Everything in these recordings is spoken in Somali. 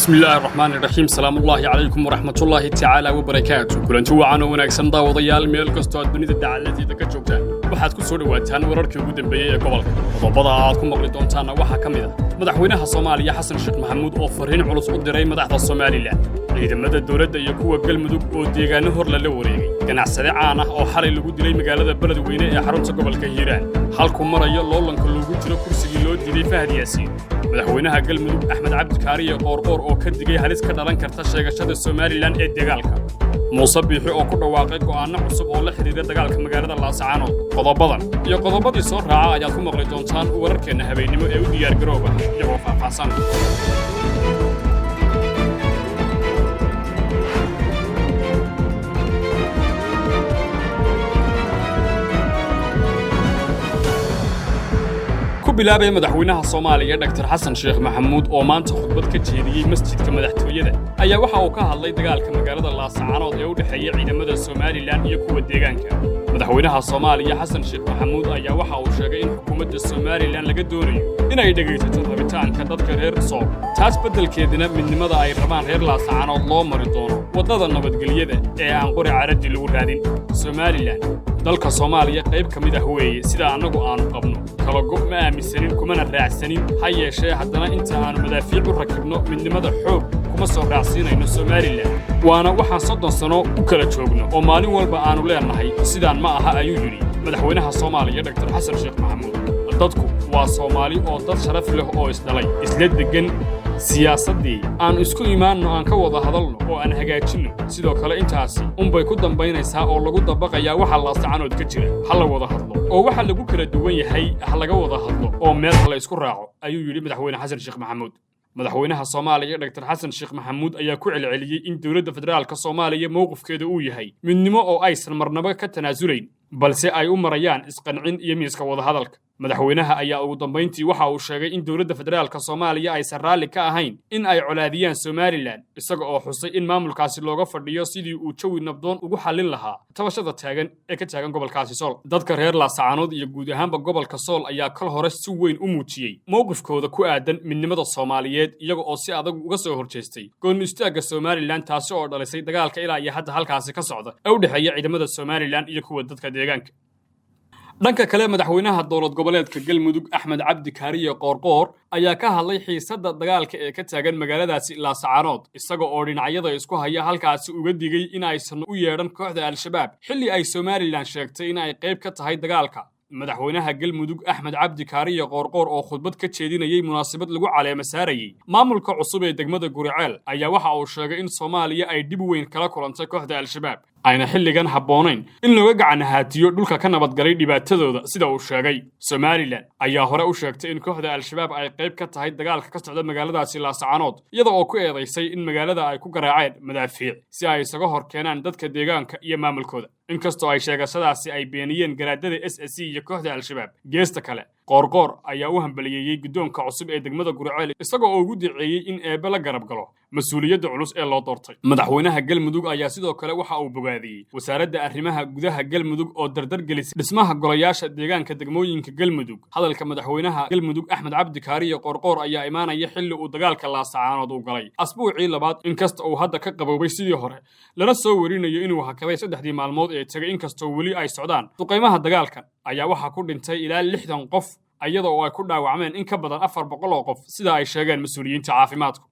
بسم الله الرحمن الرحيم سلام الله عليكم ورحمة الله تعالى وبركاته كلنتو وعنا وناكسن daawadayaal meel kasto aad dunida dacaladeeda ka joogtaan waxaad ku soo dhawaataan wararkii ugu dambeeyay ee gobolka qodobada aad ku maqli doontaan waxa kamid ah madaxweynaha Soomaaliya Xasan Sheekh Maxamuud oo fariin culus u diray madaxda Soomaaliland ciidamada dawladda iyo kuwa galmudug oo deegaano hor la wareegay ganacsade caan ah oo xalay lagu dilay magaalada Beledweyne ee xarunta gobolka Hiiraan halku marayo loolanka loogu jiro kursigii loo diiday Fahad Yaasiin madaxweynaha galmudug Axmed Cabdi Kaariye qoorqoor oo ka digay halis ka dhalan karta sheegashada Soomaaliland ee dagaalka Muuse Biixi oo ku dhawaaqay go'aano cusub oo la xiriira dagaalka magaalada Laascaanood qodobadan iyo qodobadii soo raaca ayaad ku maqli doontaan wararkeena habeenimo ee u diyaar garooba iyagoo faahfaahsan bilaabay madaxweynaha Soomaaliya Dr. Xasan Sheekh Maxamuud oo maanta khudbad ka jeediyay masjidka madaxtooyada ayaa waxa uu ka hadlay dagaalka magaalada Laascaanood ee u dhaxeeya ciidamada Soomaaliland iyo kuwa deegaanka madaxweynaha Soomaaliya Xasan Sheekh Maxamuud ayaa waxa uu sheegay in xukuumadda Soomaaliland laga doonayo inay dhageysato rabitaanka dadka reer Sool taas beddelkeedina midnimada ay rabaan reer Laascaanood loo mari doono wadada nabadgelyada ee aan qori caradi lagu raadin Soomaaliland dalka Soomaaliya qayb kamid ah weeye sida anagu aanu qabno kala go'o ma aaminsanin kumana raacsanin ha yeeshee haddana inta aanu madaafiic u rakibno midnimada xoog kuma soo raacsiinayno Soomaaliland waana waxaan 30 sano u kala joogno oo maalin walba aanu leenahay sidaan ma aha ayuu yiri madaxweynaha Soomaaliya Dr. Xasan Sheekh Maxamuud dadku waa Soomaali oo dad sharaf leh oo isdhalay isla degan siyaasadii aan isku iimaanno aan ka wada hadalno oo aan hagaajino sidoo kale intaasi bay ku dambaynaysaa oo lagu dabaqayaa waxa Laascaanood ka jira hal la wada hadlo oo waxa lagu kala duwan yahay hal laga wada hadlo oo meel la isku raaco ayuu yiri madaxweyne Xasan Sheekh Maxamuud madaxweynaha Soomaaliya Dr. Xasan Sheekh Maxamuud ayaa ku celceliyay in dawladda federaalka Soomaaliya mowqifkeedu uu yahay midnimo oo aysan marnaba ka tanaasulayn balse ay u marayaan isqancin iyo miiska wada hadalka madaxweynaha ayaa ugu dambeyntii waxa uu sheegay in dawladda federaalka Soomaaliya ay sarraali ka ahayn in ay colaadiyaan Soomaaliland isaga oo xusay in maamulkaasi looga fadhiyo sidii uu jawi nabdoon ugu xalin lahaa tabashada taagan ee ka taagan gobolkaasi Sool dadka reer Laascaanood iyo guud ahaanba gobolka Sool ayaa kal hore si weyn u muujiyay mowqifkooda ku aadan midnimada Soomaaliyeed iyaga oo si adag uga soo horjeestay go'aan istaaga Soomaaliland taasi oo dhalisay dagaalka ilaa iyo hadda halkaasi ka socda ee u dhaxeeya ciidamada Soomaaliland iyo kuwa dadka deegaanka dhanka kale madaxweynaha dowlad goboleedka galmudug Axmed Cabdi Kaariye qoorqoor ayaa ka hadlay xiisadda dagaalka ee ka taagan magaaladaasi Laascaanood isaga oo dhinacyada isku haya halkaasi uga digay in aysan u yeedhan kooxda Al-Shabaab xilli ay Soomaaliland sheegtay in ay qayb ka tahay dagaalka madaxweynaha galmudug Axmed Cabdi Kaariye qoorqoor oo khudbad ka jeedinayay munaasabad lagu caleema saarayay maamulka cusub ee degmada Guriceel ayaa waxa uu sheegay in Soomaaliya ay dib weyn kala kulantay kooxda Al-Shabaab ayna xilligan haboonayn in looga gacan haatiyo dhulka ka nabadgalay dhibaatadooda sida uu sheegay Soomaaliland ayaa hore u sheegtay in kooxda Al-Shabaab ay qayb ka tahay dagaalka ka socda magaaladaasi Laascaanood iyadoo oo ku eedeysay in magaalada ay ku garaaceen madaafiic si ay isaga hor keenaan dadka deegaanka iyo maamulkooda inkastoo ay sheegashadaasi ay beeniyeen garaadada SSC iyo kooxda Al-Shabaab geesta kale qoorqoor ayaa u hambaliyay guddoonka cusub ee degmada Guriceel isagoo oo ugu diceeyay in eebe la garab galo mas'uuliyadda culus ee loo doortay madaxweynaha galmudug ayaa sidoo kale waxa uu bogaadiyay wasaaradda arrimaha gudaha galmudug oo dardar gelisay dhismaha golayaasha deegaanka degmooyinka galmudug hadalka madaxweynaha galmudug Axmed Cabdi Kaariye qoorqoor ayaa imaanaya xilli uu dagaalka Laascaanood u galay asbuucii labaad inkasta oo hadda ka qaboobay sidii hore lana soo warinayo inuu hakaday 3 maalmood ee tagay inkastoo weli ay socdaan duqeymaha dagaalka ayaa waxa ku dhintay ilaa 60 qof iyadoo ay ku dhaawacmeen in ka badan 400 oo qof sida ay sheegeen mas'uuliyiinta caafimaadku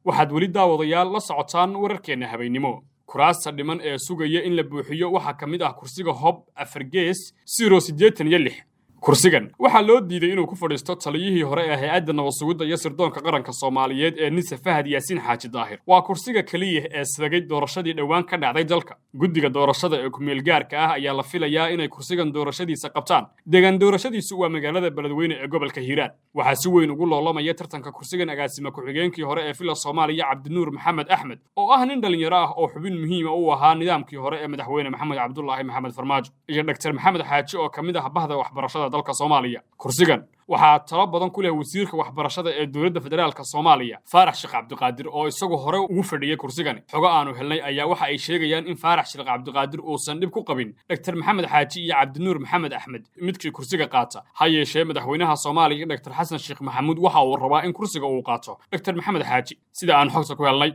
waxaad weli daawadayaal la socotaan wararkeena habeenimo kuraasta dhiman ee sugaya in la buuxiyo waxa kamid ah kursiga Hob Afargees 086 kursigan waxa loo diiday inuu ku fadhiisto taliyihii hore ee hay'adda nabadsuguda iyo sirdoonka qaranka Soomaaliyeed ee Nise Fahad Yaasiin Xaaji Daahir waa kursiga kaliya ee sagay doorashadii dhawaan ka dhacday dalka guddiga doorashada ee ku meel gaarka ah ayaa la filayaa inay kursigan doorashadiisa qabtaan deegaan doorashadiisu waa magaalada Beledweyne ee gobolka Hiiraan waxa si weyn ugu loolamaya tartanka kursigan agaasima ku-xigeenkii hore ee Villa Soomaaliya Cabdinuur Maxamed Axmed oo ah nin dhalinyaro ah oo xubin muhiim ah u ahaa nidaamkii hore ee madaxweyne Maxamed Cabdullaahi Maxamed Farmaajo iyo Dr. Maxamed Xaaji oo kamid ah bahda waxbarashada dalka Soomaaliya. Kursigan waxaa talo badan ku leh wasiirka waxbarashada ee dowladda federaalka Soomaaliya Faarax Sheekh Cabdiqaadir oo isagu hore ugu fadhiyay kursigan. Xogo aanu helnay ayaa waxa ay sheegayaan in Faarax Sheekh Cabdiqaadir uusan dhib ku qabin Dr. Maxamed Xaaji iyo Cabdinuur Maxamed Axmed midkii kursiga qaata. Ha yeeshee madaxweynaha Soomaaliya Dr. Xasan Sheekh Maxamuud waxa uu rabaa in kursiga uu qaato Dr. Maxamed Xaaji sida aan xogta ku helnay.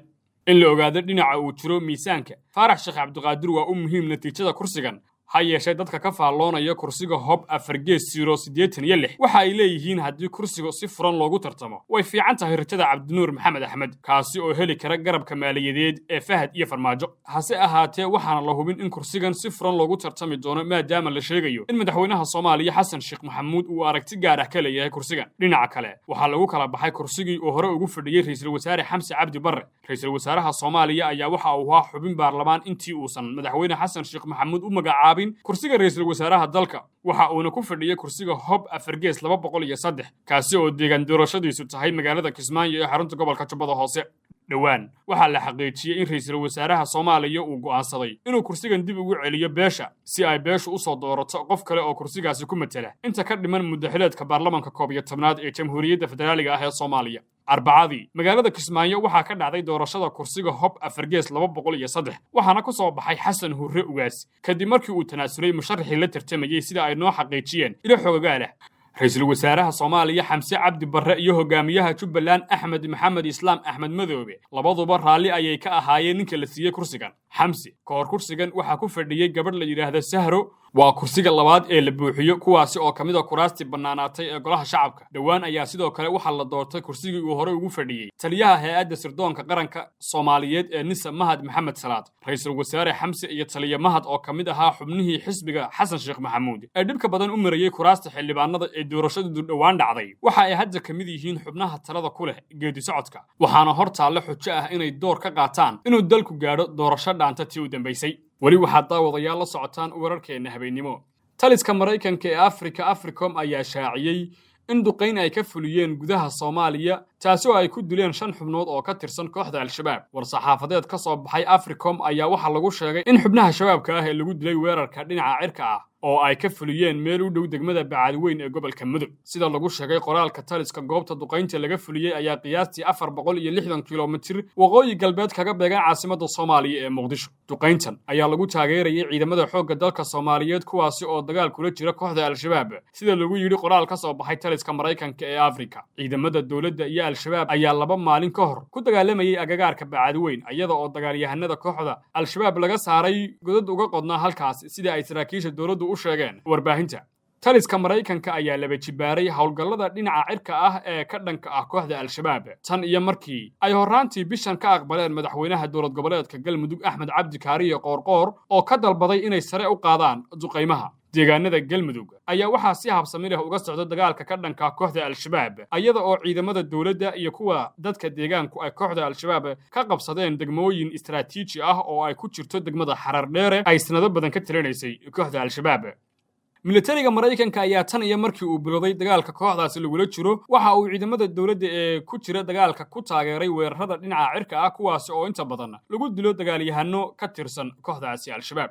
In la ogaado dhinaca uu jiro miisaanka Faarax Sheekh Cabdiqaadir waa u muhiim natiijada kursigan. Ha yeeshee dadka ka faalloonaya kursiga Hob 4-0-86 waxa ay leeyihiin haddii kursiga si furan loogu tartamo way fiican tahay rajada Cabdinuur Maxamed Axmed kaasi oo heli kara garabka maaliyadeed ee Fahad iyo Farmaajo. Hase ahaatee waxaana la hubin in kursigan si furan loogu tartami doono maadaama la sheegayo in madaxweynaha Soomaaliya Xasan Sheekh Maxamuud uu aragti gaar ah ka leeyahay kursigan. Dhinaca kale waxaa lagu kala baxay kursigii oo hore ugu fadhiyay ra'iisul wasaare Xamse Cabdi Barre. Ra'iisul wasaaraha Soomaaliya ayaa waxa uu ahaa xubin baarlamaan intii uusan madaxweyne Xasan Sheekh Maxamuud u magacaabay kursiga ra'iisul wasaaraha dalka waxa uuna ku fadhiyay kursiga Hob 4-203 kaasi oo deegaan doorashadiisu tahay magaalada Kismaayo ee xarunta gobolka Jubbada Hoose. dhowaan waxaa la xaqiijiyay in ra'iisul wasaaraha Soomaaliya uu go'aansaday inuu kursigan dib ugu celiyo beesha si ay beeshu u soo doorato qof kale oo kursigaasi ku matala inta ka dhiman muddaxileedka baarlamaanka 11aad ee Jamhuuriyadda Federaaliga ah ee Soomaaliya. Arbacadii magaalada Kismaayo waxaa ka dhacday doorashada kursiga Hob 4-203 waxaana ku soo baxay Xasan Hurre Ugaas kadib markii uu tanaasulay musharaxii la tartamayay sida ay noo xaqiijiyeen ilo xogaal ah. ra'iisul wasaaraha Soomaaliya Xamse Cabdi Barre iyo hogaamiyaha Jubbaland Axmed Maxamed Islaam Axmed Madoobe labaduba raalli ayay ka ahaayeen ninka la siiyay kursigan. Xamse kursigan waxaa ku fadhiyay gabadh la yiraahdo Sahro waa kursiga labaad ee la buuxiyo kuwaasi oo kamid ah kuraasti bannaanaatay ee golaha shacabka. Dhowaan ayaa sidoo kale waxa la doortay kursigii uu hore ugu fadhiyay taliyaha hay'adda sirdoonka qaranka Soomaaliyeed ee Nisa Mahad Maxamed Salaad. ra'iisul wasaare Xamse iyo taliya Mahad oo kamid ahaa xubnihii xisbiga Xasan Sheekh Maxamuud ee dhibka badan u marayay kuraasta xildhibaanada ee doorashadu dhowaan dhacday waxa ay hadda kamid yihiin xubnaha talada ku leh geedi socodka waxaana hortaale xujo ah inay door ka qaataan inuu dalku gaadho doorasho dhaanta tii u dambeysay. weli waxaa daawadayaal la socotaan wararkeena habeenimo. taliska Mareykanka ee Africom ayaa shaaciyay in duqeyn ay ka fuliyeen gudaha Soomaaliya taasoo ay ku dileen 5 xubnood oo ka tirsan kooxda Al-Shabaab. war-saxaafadeed ka soo baxay Africom ayaa waxa lagu sheegay in xubnaha shabaabka ah ee lagu dilay weerarka dhinaca cirka ah oo ay ka fuliyeen meel u dhow degmada Bacadweyn ee gobolka Mudug. sida lagu sheegay qoraalka taliska goobta duqeynta laga fuliyay ayaa qiyaastii 460 kiiloomitir waqooyi galbeed kaga beegan caasimadda Soomaaliya ee Muqdisho. duqeyntan ayaa lagu taageerayay ciidamada xoogga dalka Soomaaliyeed kuwaasi oo dagaal kula jira kooxda Al-Shabaab sida lagu yiri qoraal ka soo baxay taliska Mareykanka ee Afrika. ciidamada dawladda iyo Al-Shabaab ayaa 2 maalin ka hor ku dagaalamayay agagaarka Bacadweyn iyada oo dagaalyahanada kooxda Al-Shabaab laga saaray godad uga qodnaa halkaas sida ay saraakiisha dawladdu u sheegeen warbaahinta. taliska Mareykanka ayaa laba jibaaray howlgallada dhinaca cirka ah ee ka dhanka ah kooxda Al-Shabaab tan iyo markii ay horaantii bishan ka aqbaleen madaxweynaha dowlad goboleedka Galmudug Axmed Cabdi Kaariye Qoorqoor oo ka dalbaday inay sare u qaadaan duqeymaha. deegaanada Galmudug ayaa waxaa si habsami leh uga socda dagaalka ka dhanka kooxda Al-Shabaab iyada oo ciidamada dawladda iyo kuwa dadka deegaanku ay kooxda Al-Shabaab ka qabsadeen degmooyin istiraatiiji ah oo ay ku jirto degmada Xarardheere ay sanado badan ka tirinaysay kooxda Al-Shabaab. militariga Mareykanka ayaa tan iyo markii uu bilowday dagaalka kooxdaasi lagula jiro waxa uu ciidamada dawladda ee ku jira dagaalka ku taageeray weerarada dhinaca cirka ah kuwaasi oo inta badan lagu dilo dagaalyahano ka tirsan kooxdaasi Al-Shabaab.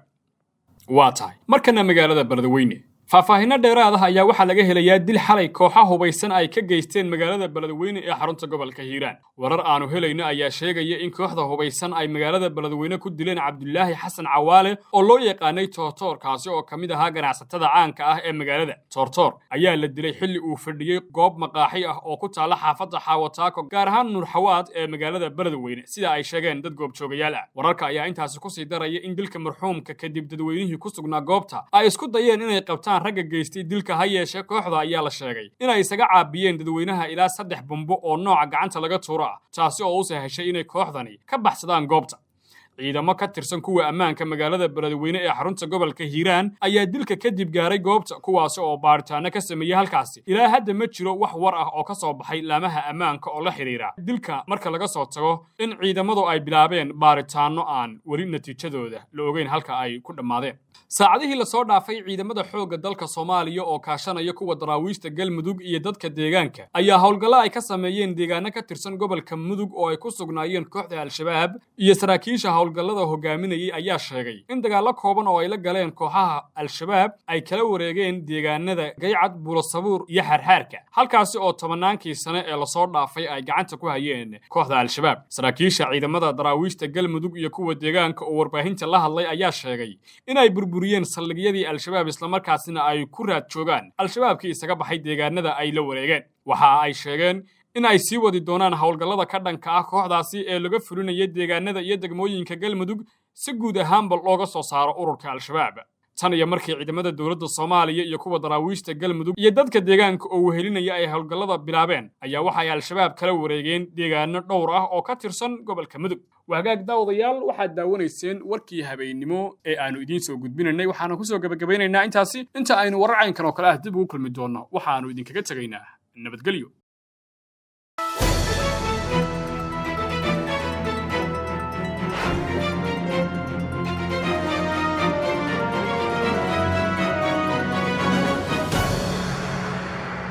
waa tahay markana magaalada Beledweyne faahfaahinno dheeraad ah ayaa waxaa laga helayaa dil xalay kooxo hubaysan ay ka geysteen magaalada Beledweyne ee xarunta gobolka Hiiraan. warar aanu helayno ayaa sheegaya in kooxda hubaysan ay magaalada Beledweyne ku dileen Cabdullaahi Xasan Cawaale oo loo yaqaanay Tortor kaasi oo kamid ahaa ganacsatada caanka ah ee magaalada. Tortor ayaa la dilay xilli uu fadhiyay goob maqaaxi ah oo ku taala xaafadda Xawataako gaar ahaan Nuur Xawaad ee magaalada Beledweyne sida ay sheegeen dad goobjoogayaal ah. wararka ayaa intaasi ku sii daraya in dilka marxuumka kadib dadweynihii ku sugnaa goobta ay isku dayeen inay qabtaan ragga geystay dilka ha yeeshee kooxda ayaa la sheegay inay isaga caabiyeen dadweynaha ilaa 3 bombo oo nooca gacanta laga tuuro ah taasi oo u sahashay inay kooxdani ka baxsadaan goobta. ciidamo ka tirsan kuwa ammaanka magaalada Beledweyne ee xarunta gobolka Hiiraan ayaa dilka kadib gaaray goobta kuwaas oo baaritaano ka sameeyay halkaasi. ilaa hadda ma jiro wax war ah oo ka soo baxay laamaha ammaanka oo la xiriira dilka marka laga soo tago in ciidamadu ay bilaabeen baaritaano aan weli natiijadooda la ogeyn halka ay ku dhamaadeen. saacadihii la soo dhaafay ciidamada xoogga dalka Soomaaliya oo kaashanaya kuwa daraawiishta Galmudug iyo dadka deegaanka ayaa howlgalo ay ka sameeyeen deegaano ka tirsan gobolka Mudug oo ay ku sugnaayeen kooxda Al-Shabaab iyo saraakiisha howlgallada hogaaminayay ayaa sheegay in dagaallo kooban oo ay la galeen kooxaha al-shabaab ay kala wareegeen deegaanada Gaycad, Buulasabuur iyo Xarxaarka, halkaasi oo tobanaankii sane ee lasoo dhaafay ay gacanta ku hayeen kooxda al-shabaab. Saraakiisha ciidamada daraawiishta Galmudug iyo kuwa deegaanka oo warbaahinta la hadlay ayaa sheegay inay burburiyeen saldhigyadii al-shabaab isla markaasina ay ku raad joogaan al-shabaabkii isaga baxay deegaanada ay la wareegeen. Waxa ay sheegeen in ay sii wadi doonaan howlgallada ka dhanka ah kooxdaasi ee laga fulinaya deegaanada iyo degmooyinka Galmudug si guud ahaanba looga soo saaro ururka al-shabaab. tan iyo markii ciidamada dowladda Soomaaliya iyo kuwa daraawiishta Galmudug iyo dadka deegaanka oo wehelinaya ay howlgallada bilaabeen ayaa waxa ay al-shabaab kala wareegeen deegaano dhowr ah oo ka tirsan gobolka Mudug. Wagaag daawadayaal waxaad daawanayseen warkii habeenimo ee aanu idiin soo gudbinaynay, waxaana ku soo gabagabeynaynaa inta aynu warar caynkan oo kale ah dib ugu kulmi doono waxaanu idinkaga tagaynaa nabadgelyo.